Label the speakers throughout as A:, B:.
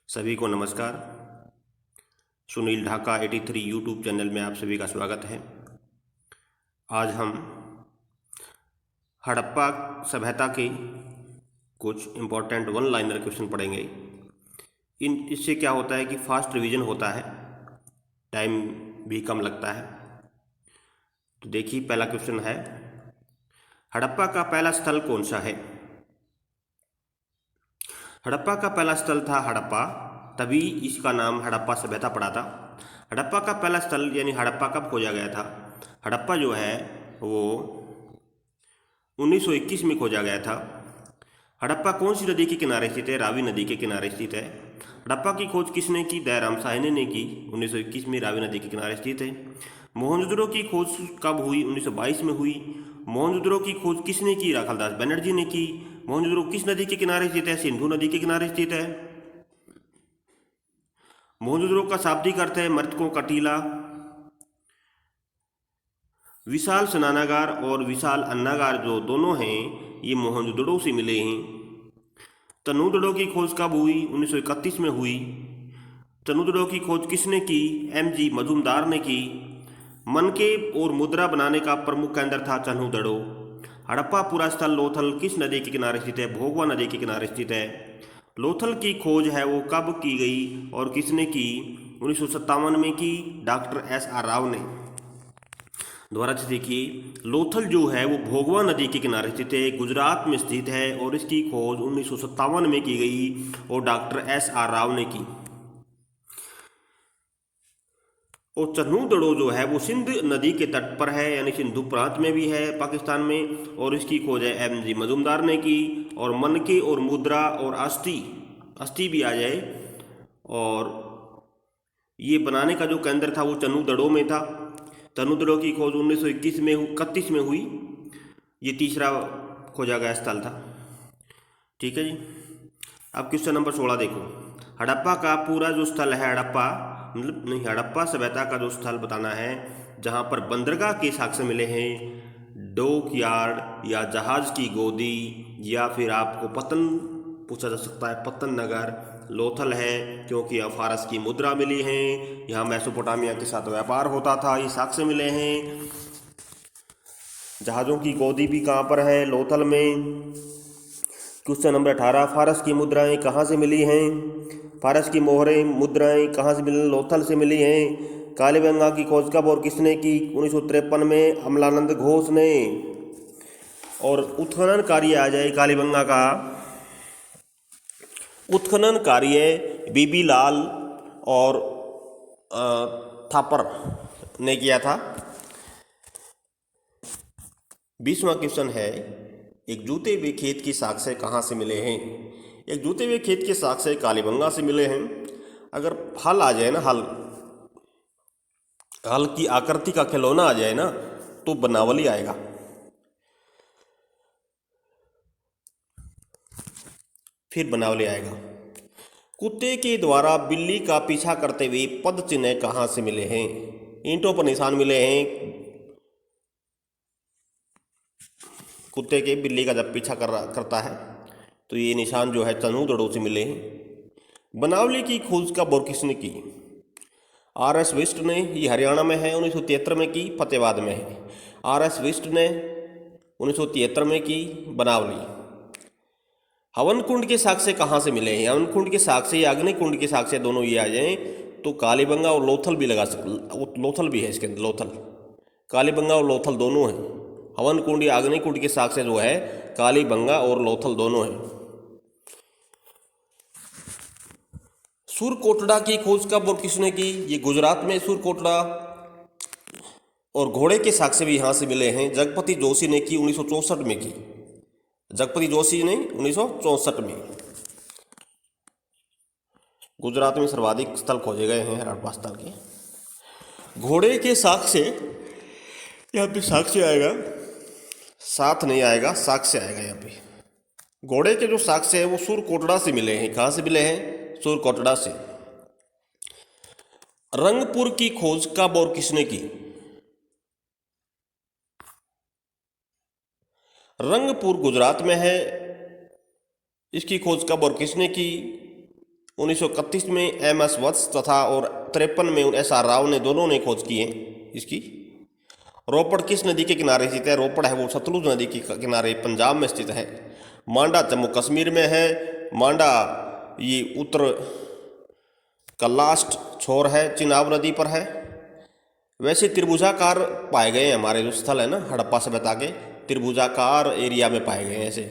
A: सभी को नमस्कार। सुनील ढाका 83 यूट्यूब चैनल में आप सभी का स्वागत है। आज हम हड़प्पा सभ्यता के कुछ इम्पोर्टेंट वन लाइनर क्वेश्चन पढ़ेंगे। इससे क्या होता है कि फास्ट रिवीजन होता है, टाइम भी कम लगता है। तो देखिए, पहला क्वेश्चन है, हड़प्पा का पहला स्थल कौन सा है? हड़प्पा का पहला स्थल था हड़प्पा, तभी इसका नाम हड़प्पा सभ्यता पड़ा था। हड़प्पा का पहला स्थल यानी हड़प्पा कब खोजा गया था? हड़प्पा जो है वो 1921 में खोजा गया था। हड़प्पा कौन सी नदी के किनारे स्थित है? रावी नदी के किनारे स्थित है। हड़प्पा की खोज किसने की? दयाराम साहनी ने की। 1921 में रावी नदी के किनारे स्थित है। मोहनजोदड़ो की खोज कब हुई? 1922 में हुई। मोहनजोदड़ो की खोज किसने की? राखालदास बनर्जी ने की। मोहनजोदड़ो किस नदी के किनारे स्थित है? सिंधु नदी के किनारे स्थित है। मोहनजोदड़ो का शाब्दिक अर्थ है मृतकों का टीला। विशाल स्नानागार और विशाल अन्नागार जो दोनों हैं ये मोहनजोदड़ो से मिले हैं। तनुदड़ो की खोज कब हुई? 1931 में हुई। तनुदड़ो की खोज किसने की? एम.जी. मजूमदार ने की। मनके और मुद्रा बनाने का प्रमुख केंद्र था तनुदड़ो। हड़प्पा पूरा स्थल लोथल किस नदी के किनारे स्थित है? भोगवा नदी के किनारे स्थित है। लोथल की खोज है वो कब की गई और किसने की? 1957 में की, डॉक्टर S.R. राव ने। दोबारा से देखिए, लोथल जो है वो भोगवा नदी के किनारे स्थित है, गुजरात में स्थित है और इसकी खोज 1957 में की गई और डॉक्टर S.R. राव ने की। और तनुदड़ो जो है वो सिंध नदी के तट पर है, यानी सिंधु प्रांत में भी है पाकिस्तान में, और इसकी खोज है M.जी. मजूमदार ने की। और मनके और मुद्रा और अस्थि अस्थि भी आ जाए, और ये बनाने का जो केंद्र था वो तनुदड़ो में था। तनुदड़ो की खोज 1931 में हुई। ये तीसरा खोजा गया स्थल था। ठीक है जी। अब क्वेश्चन नंबर 16 देखो। हड़प्पा का पूरा जो स्थल है, हड़प्पा मतलब नहीं, हड़प्पा सभ्यता का जो स्थल बताना है जहाँ पर बंदरगाह के साक्ष्य मिले हैं, डॉक यार्ड या जहाज की गोदी, या फिर आपको पतन पूछा जा सकता है, पतन नगर लोथल है, क्योंकि यहाँ फारस की मुद्रा मिली है, यहाँ मेसोपोटामिया के साथ व्यापार होता था, ये साक्ष्य मिले हैं। जहाज़ों की गोदी भी कहाँ पर है? लोथल में। क्वेश्चन नंबर 18, फारस की मुद्राएं कहाँ से मिली हैं? फारस की मोहरें मुद्राएं कहाँ से मिली? लोथल से मिली हैं। कालीबंगा की खोज कब और किसने की? 1953 में अमलानंद घोष ने। और उत्खनन कार्य आ जाए कालीबंगा का, उत्खनन कार्य बीबी लाल और थापर ने किया था। 20वां क्वेश्चन है, एक जूते हुए खेत की साक्ष्य कहाँ से मिले हैं? एक जूते हुए खेत के साक्ष्य कालीबंगा से मिले हैं। अगर हल आ जाए ना, हल की आकृति का खिलौना आ जाए ना, तो बनावली आएगा। फिर बनावली आएगा। कुत्ते के द्वारा बिल्ली का पीछा करते हुए पद चिन्ह कहाँ से मिले हैं? ईंटों पर निशान मिले हैं। कुत्ते के बिल्ली का जब पीछा करता है तो ये निशान जो है तनुदड़ो से मिले हैं। बनावली की खोज कब और किसने की? R.S. विस्ट ने, ये हरियाणा में है, 1973 में की, फतेहाबाद में है। R.S. विस्ट ने 1973 में की बनावली। हवन कुंड के साक्ष्य कहाँ से मिले हैं? हवन कुंड के साक्ष्य या अग्नि कुंड के साक्ष्य दोनों ये आ जाएं तो कालीबंगा और लोथल भी लगा सकते, लोथल भी है इसके अंदर, लोथल। कालीबंगा और लोथल दोनों हैं। हवन कुंड या अग्नि कुंड के साक्ष्य जो है कालीबंगा और लोथल दोनों हैं। सुरकोटड़ा की खोज कब और किसने की? ये गुजरात में सुरकोटड़ा। और घोड़े के साक्ष्य भी यहाँ से मिले हैं। जगपति जोशी ने की, 1964 में की। जगपति जोशी ने 1964 में। गुजरात में सर्वाधिक स्थल खोजे गए हैं हड़प्पा स्थल के। घोड़े के साक्ष्य, यहाँ पे साक्ष्य आएगा, साथ नहीं आएगा, साक्ष्य आएगा यहाँ पे। घोड़े के जो साक्ष्य है वो सुरकोटड़ा से मिले हैं। कहाँ से मिले हैं? सुरकोटड़ा से। रंगपुर की खोज कब और किसने की? रंगपुर गुजरात में है। इसकी खोज कब और किसने की? 1931 में MS वत्स तथा और 53 में SR राव ने दोनों ने खोज की है इसकी। रोपड़ किस नदी के किनारे स्थित है? रोपड़ है वो सतलुज नदी के किनारे पंजाब में स्थित है। मांडा जम्मू कश्मीर में है। मांडा ये उत्तर का लास्ट छोर है, चिनाब नदी पर है। वैसे त्रिभुजाकार पाए गए हैं हमारे जो स्थल है ना हड़प्पा सभ्यता के, त्रिभुजाकार एरिया में पाए गए हैं ऐसे।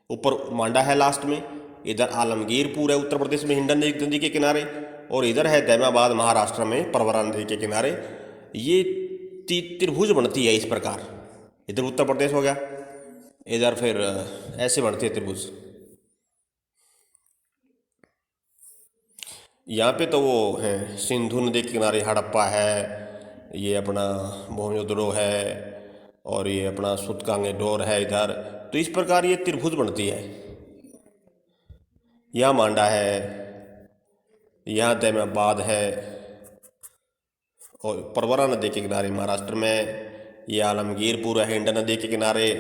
A: ऊपर मांडा है लास्ट में, इधर आलमगीरपुर है उत्तर प्रदेश में हिंडन नदी के किनारे, और इधर है दैमाबाद महाराष्ट्र में परवरा नदी के किनारे। ये त्रिभुज बनती है इस प्रकार, इधर उत्तर प्रदेश हो गया, इधर फिर ऐसे बनती है त्रिभुज। यहाँ पे तो वो है सिंधु नदी के किनारे हड़प्पा है, ये अपना मोहनजोदड़ो है, और ये अपना सूतकांगेडोर है इधर। तो इस प्रकार ये त्रिभुज बनती है। यहाँ मांडा है, यहाँ दैमाबाद है, और परवरा नदी के किनारे महाराष्ट्र में, ये आलमगीरपुर है हिंडन नदी के किनारे।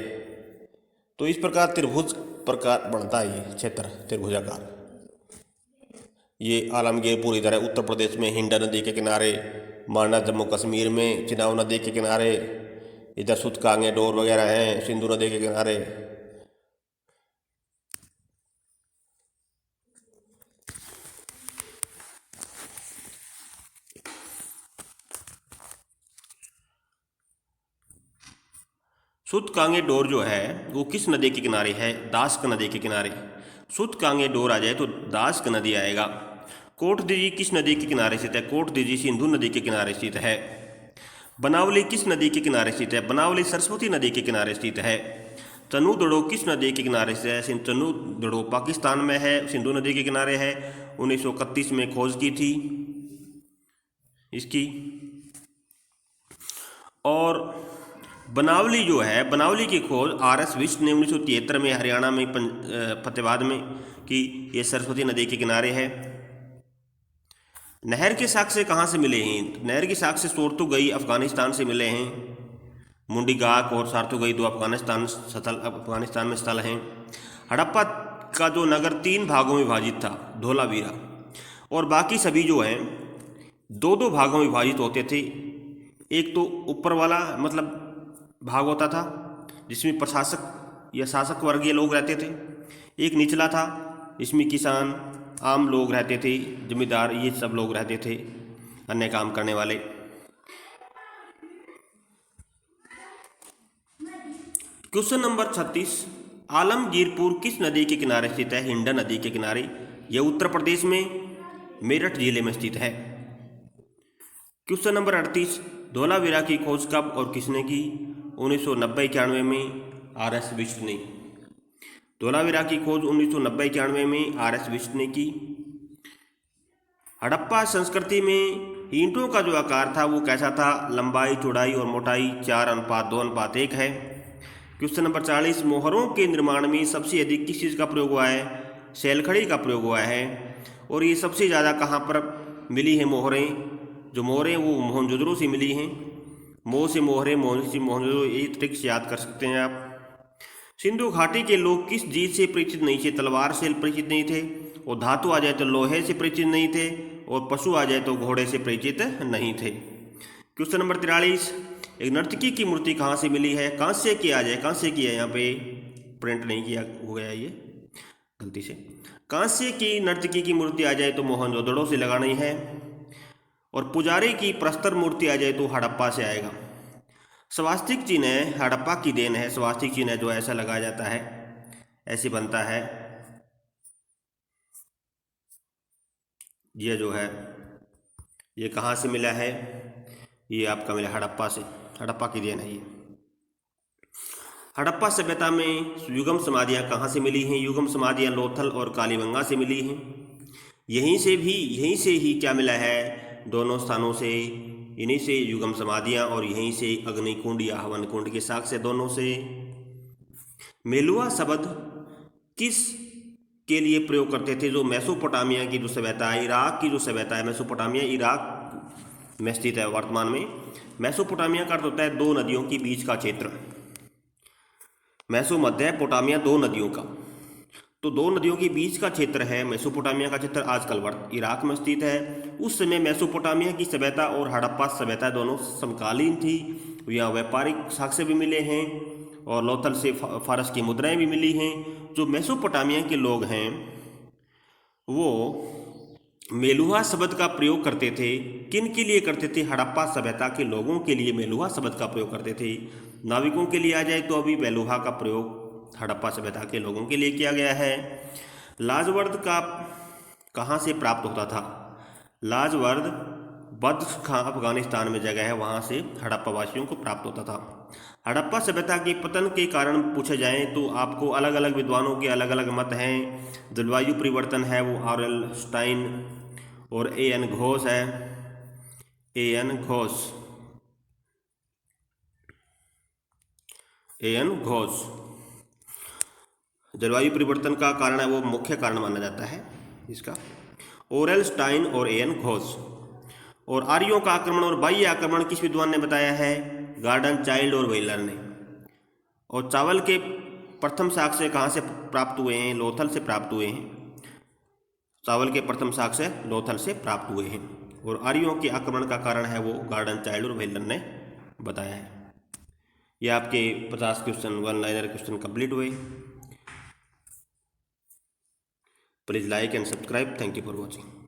A: तो इस प्रकार त्रिभुज प्रकार बनता है ये क्षेत्र त्रिभुजाकार। ये आलमगीरपुर इधर है उत्तर प्रदेश में हिंडन नदी के किनारे, मांडा जम्मू कश्मीर में चिनाब नदी के किनारे, इधर सूतकांगेडोर वगैरह हैं सिंधु नदी के किनारे। सूतकांगेडोर जो है वो किस नदी के किनारे है? दास्क नदी के किनारे। सूतकांगेडोर आ जाए तो दास्क नदी आएगा। कोटदीजी किस नदी के किनारे स्थित है? कोटदीजी सिंधु नदी के किनारे स्थित है। बनावली किस नदी के किनारे स्थित है? बनावली सरस्वती नदी के किनारे स्थित है। तनुदड़ो किस नदी के किनारे स्थित है? तनुदड़ो पाकिस्तान में है, सिंधु नदी के किनारे है। 1931 में खोज की थी इसकी। और बनावली जो है, बनावली की खोज RS विष्ट ने 1973 में हरियाणा में फतेहाबाद में की। ये सरस्वती नदी के किनारे है। नहर के साक्ष्य कहाँ से मिले हैं? नहर के साक्ष्य सोरतुगई अफगानिस्तान से मिले हैं। मुंडीगाक और सारतुगई दो अफगानिस्तान में स्थल हैं। हड़प्पा का जो नगर 3 भागों में विभाजित था, धोलावीरा, और बाकी सभी जो हैं 2-2 भागों में विभाजित होते थे। एक तो ऊपर वाला मतलब भाग होता था जिसमें प्रशासक या शासक वर्गीय लोग रहते थे। एक निचला था इसमें किसान आम लोग रहते थे, जमींदार ये सब लोग रहते थे, अन्य काम करने वाले। क्वेश्चन नंबर 36, आलमगीरपुर किस नदी के किनारे स्थित है? हिंडन नदी के किनारे। यह उत्तर प्रदेश में मेरठ जिले में स्थित है। क्वेश्चन नंबर 38, धोलावीरा की खोज कब और किसने की? 1990-91 में RS विष्ट ने। धोलावीरा की खोज 1990-91 में RS विष्ट ने की। हड़प्पा संस्कृति में ईंटों का जो आकार था वो कैसा था? लंबाई, चौड़ाई और मोटाई 4:2:1 है। क्वेश्चन नंबर 40, मोहरों के निर्माण में सबसे अधिक किस चीज़ का प्रयोग हुआ है? शैलखड़ी का प्रयोग हुआ है। और ये सबसे ज़्यादा कहाँ पर मिली है मोहरें? जो मोहरें वो मोहनजोदड़ो से मिली हैं। मोह से मोहरे, मोहन से मोहनजोदड़ो, ये ट्रिक्स याद कर सकते हैं आप। सिंधु घाटी के लोग किस चीज से परिचित नहीं थे? तलवार से परिचित नहीं थे, और धातु आ जाए तो लोहे से परिचित नहीं थे, और पशु आ जाए तो घोड़े से परिचित नहीं थे। क्वेश्चन नंबर 43, एक नर्तकी की मूर्ति कहाँ से मिली है? कांस्य की आ जाए, कांस्य की है, यहाँ पे प्रिंट नहीं किया हो गया ये गलती से। कांस्य की नर्तकी की मूर्ति आ जाए तो मोहनजोदड़ो से लगानी है, और पुजारी की प्रस्तर मूर्ति आ जाए तो हड़प्पा से आएगा। स्वास्तिक चिन्ह हड़प्पा की देन है। स्वास्तिक चिन्ह जो ऐसा लगाया जाता है, ऐसे बनता है, ये जो है ये कहाँ से मिला है? ये आपका मिला हड़प्पा से, हड़प्पा की देन है ये। हड़प्पा सभ्यता में युगम समाधियाँ कहाँ से मिली हैं? युगम समाधियाँ लोथल और कालीबंगा से मिली हैं। यहीं से ही क्या मिला है? दोनों स्थानों से, इन्हीं से युगम समाधियाँ, और यहीं से अग्निकुंड या हवन कुंड के साक्ष्य दोनों से। मेलुआ शब्द किस के लिए प्रयोग करते थे? जो मेसोपोटामिया की जो सभ्यता है, इराक की जो सभ्यता है, मेसोपोटामिया इराक में स्थित है वर्तमान में। मेसोपोटामिया का अर्थ होता है 2 नदियों के बीच का क्षेत्र। मेसो मध्य पोटामिया 2 नदियों का। तो दो नदियों के बीच का क्षेत्र है मेसोपोटामिया का क्षेत्र, आजकल इराक में स्थित है। उस समय मेसोपोटामिया की सभ्यता और हड़प्पा सभ्यता दोनों समकालीन थी। यहाँ व्यापारिक साक्ष्य भी मिले हैं और लोथल से फारस की मुद्राएं भी मिली हैं। जो मेसोपोटामिया के लोग हैं वो मेलुहा शब्द का प्रयोग करते थे। किन के लिए करते थे? हड़प्पा सभ्यता के लोगों के लिए मेलुहा शब्द का प्रयोग करते थे। नाविकों के लिए आ जाए तो अभी मेलुहा का प्रयोग हड़प्पा सभ्यता के लोगों के लिए किया गया है। लाजवर्द का कहाँ से प्राप्त होता था? लाजवर्द बद्र खां अफगानिस्तान में जगह है, वहाँ से हड़प्पा वासियों को प्राप्त होता था। हड़प्पा सभ्यता के पतन के कारण पूछे जाएं तो आपको अलग अलग विद्वानों के अलग अलग मत हैं। जलवायु परिवर्तन है वो आरएल स्टाइन और एएन घोष है। एएन घोष जलवायु परिवर्तन का कारण है, वो मुख्य कारण माना जाता है इसका। ओरेल स्टाइन और एएन घोष। और आर्यों का आक्रमण और बाह्य आक्रमण किस विद्वान ने बताया है? गार्डन चाइल्ड और व्हीलर ने। और चावल के प्रथम साक्ष्य कहाँ से प्राप्त हुए हैं? लोथल से प्राप्त हुए हैं। चावल के प्रथम साक्ष्य लोथल से प्राप्त हुए हैं। और आर्यों के आक्रमण का कारण है वो गार्डन चाइल्ड और व्हीलर ने बताया है। ये आपके 50 question, one liner question complete हुए। Please like and subscribe. Thank you for watching.